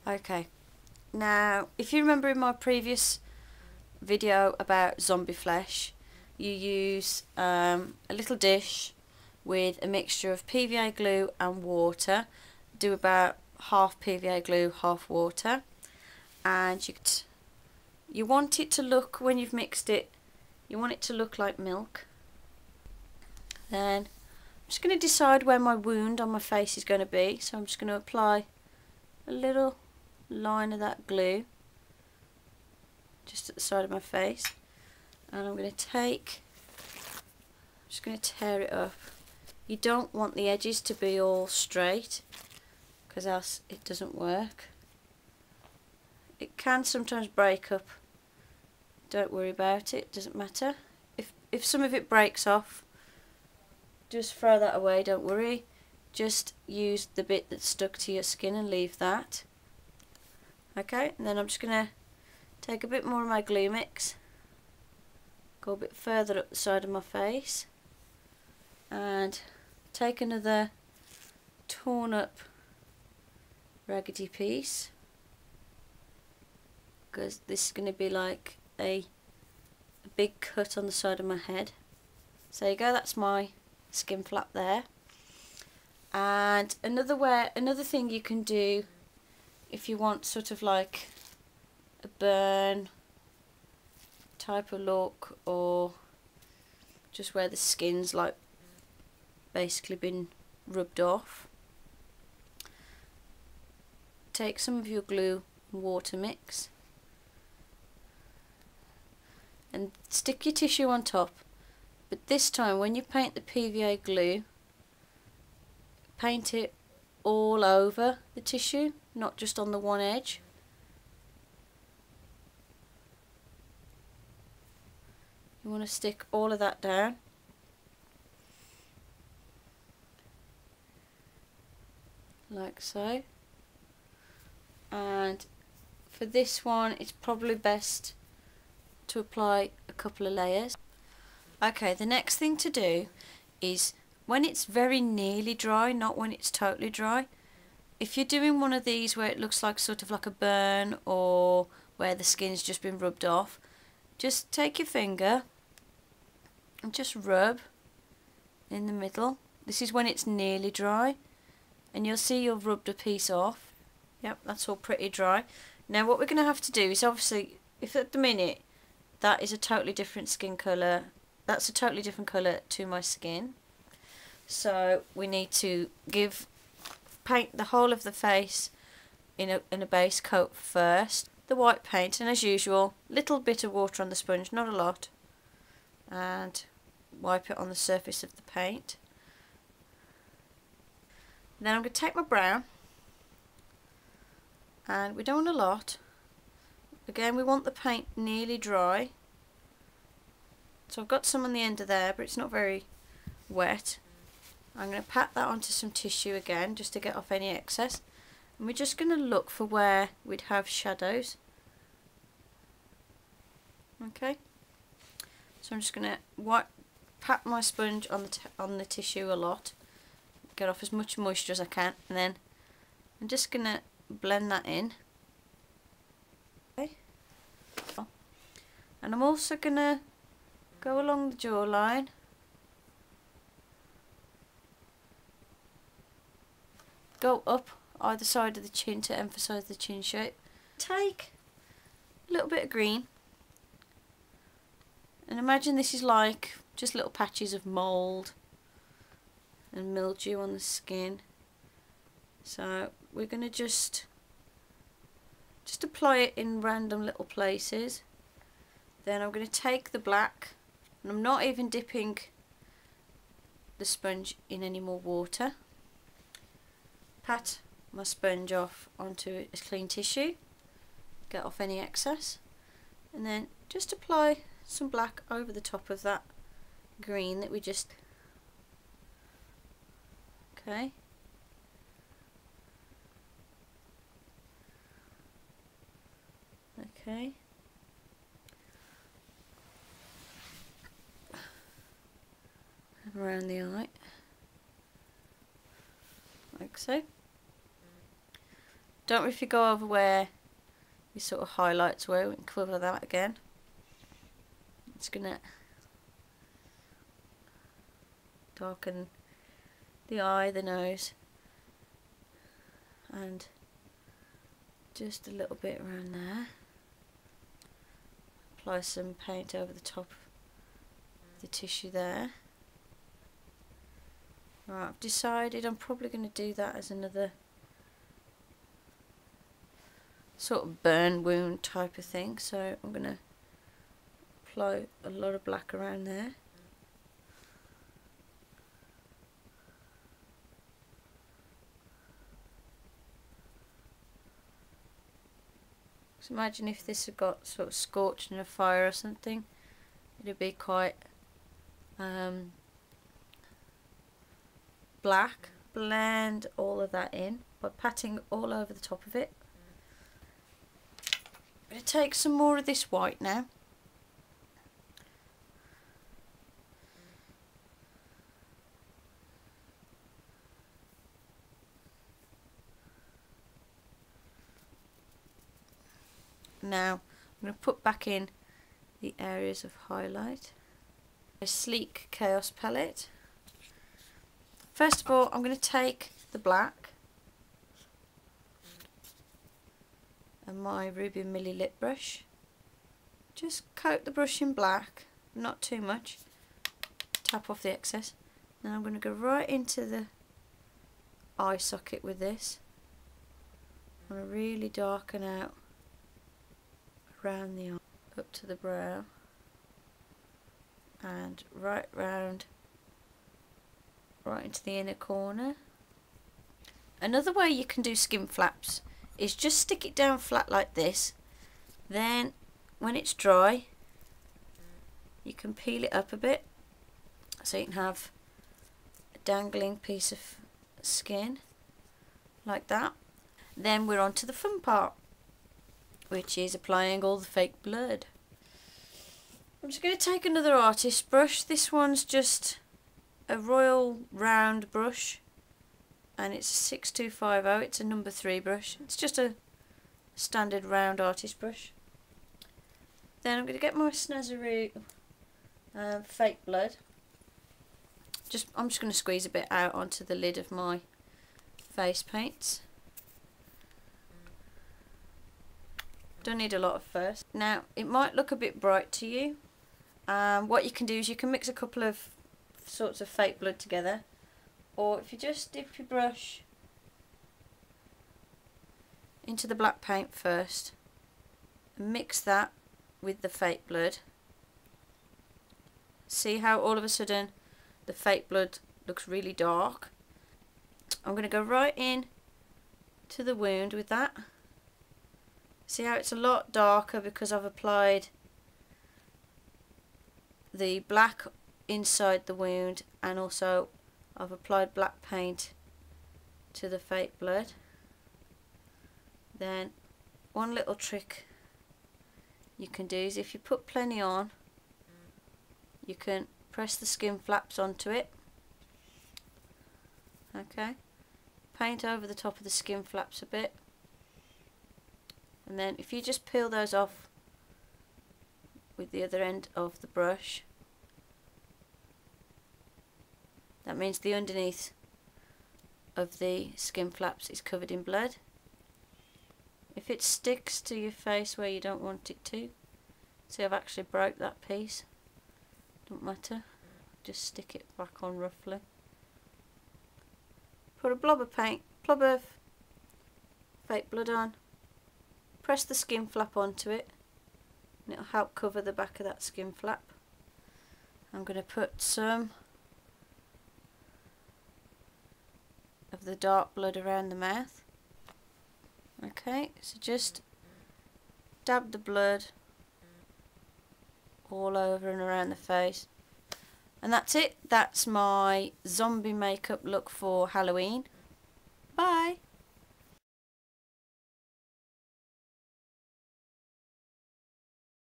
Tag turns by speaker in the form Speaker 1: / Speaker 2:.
Speaker 1: Okay, now if you remember in my previous video about zombie flesh, you use a little dish with a mixture of PVA glue and water. Do about half PVA glue, half water, and you want it to look, when you've mixed it, you want it to look like milk. Then I'm just going to decide where my wound on my face is going to be, so I'm just going to apply a little line of that glue just at the side of my face, and I'm going to just going to tear it up. You don't want the edges to be all straight, because else it doesn't work. It can sometimes break up. Don't worry about it, doesn't matter. If some of it breaks off, just throw that away, don't worry. Just use the bit that's stuck to your skin and leave that. Okay, and then I'm just going to take a bit more of my glue mix, go a bit further up the side of my face, and take another torn up raggedy piece, because this is going to be like a big cut on the side of my head. So there you go, that's my skin flap there. And another thing you can do if you want sort of like a burn type of look, or just where the skin's like basically been rubbed off, take some of your glue and water mix and stick your tissue on top, but this time when you paint the PVA glue, paint it all over the tissue, not just on the one edge. You want to stick all of that down. Like so. And for this one it's probably best to apply a couple of layers. Okay, the next thing to do is when it's very nearly dry, not when it's totally dry. If you're doing one of these where it looks like sort of like a burn, or where the skin's just been rubbed off, just take your finger and just rub in the middle. This is when it's nearly dry, and you'll see you've rubbed a piece off. Yep, that's all pretty dry. Now what we're going to have to do is, obviously, if at the minute that is a totally different skin colour, that's a totally different colour to my skin, so we need to paint the whole of the face in a base coat first, the white paint, and as usual, little bit of water on the sponge, not a lot, and wipe it on the surface of the paint. Then I'm going to take my brown, and we don't want a lot. Again, we want the paint nearly dry, so I've got some on the end of there, but it's not very wet. I'm going to pat that onto some tissue again, just to get off any excess, and we're just going to look for where we'd have shadows. Okay, so I'm just going to pat my sponge on the tissue a lot, get off as much moisture as I can, and then I'm just going to blend that in. Okay. And I'm also going to go along the jawline, go up either side of the chin to emphasise the chin shape. Take a little bit of green, and imagine this is like just little patches of mould and mildew on the skin. So we're going to just apply it in random little places. Then I'm going to take the black, and I'm not even dipping the sponge in any more water. Pat my sponge off onto a clean tissue, get off any excess, and then just apply some black over the top of that green that we just... Okay. Okay. And around the eye, like so. Don't worry if you go over where your sort of highlights were, we can cover that again. It's gonna darken the eye, the nose, and just a little bit around there. Apply some paint over the top of the tissue there. Right, I've decided I'm probably going to do that as another sort of burn wound type of thing, so I'm going to apply a lot of black around there. So imagine if this had got sort of scorched in a fire or something, it'd be quite black. Blend all of that in by patting all over the top of it. I'm going to take some more of this white now. Now I'm going to put back in the areas of highlight. A sleek Chaos palette. First of all, I'm going to take the black and my Ruby Millie lip brush. Just coat the brush in black, not too much. Tap off the excess. Then I'm going to go right into the eye socket with this. I'm going to really darken out around the eye, up to the brow, and right round, right into the inner corner. Another way you can do skin flaps is just stick it down flat like this, then when it's dry you can peel it up a bit so you can have a dangling piece of skin like that. Then we're on to the fun part, which is applying all the fake blood. I'm just going to take another artist brush. This one's just a royal round brush and it's a 6250. It's a number 3 brush. It's just a standard round artist brush. Then I'm going to get my Snazaroo fake blood. I'm just going to squeeze a bit out onto the lid of my face paints. Don't need a lot at first. Now it might look a bit bright to you. What you can do is you can mix a couple of sorts of fake blood together, or if you just dip your brush into the black paint first and mix that with the fake blood, see how all of a sudden the fake blood looks really dark. I'm going to go right in to the wound with that. See how it's a lot darker because I've applied the black inside the wound and also I've applied black paint to the fake blood. Then one little trick you can do is if you put plenty on, you can press the skin flaps onto it. Okay, paint over the top of the skin flaps a bit, and then if you just peel those off with the other end of the brush, that means the underneath of the skin flaps is covered in blood. If it sticks to your face where you don't want it to, see I've actually broke that piece, don't matter, just stick it back on roughly. Put a blob of paint, blob of fake blood on, press the skin flap onto it and it'll help cover the back of that skin flap. I'm going to put some of the dark blood around the mouth. Okay, so just dab the blood all over and around the face. And that's it. That's my zombie makeup look for Halloween. Bye!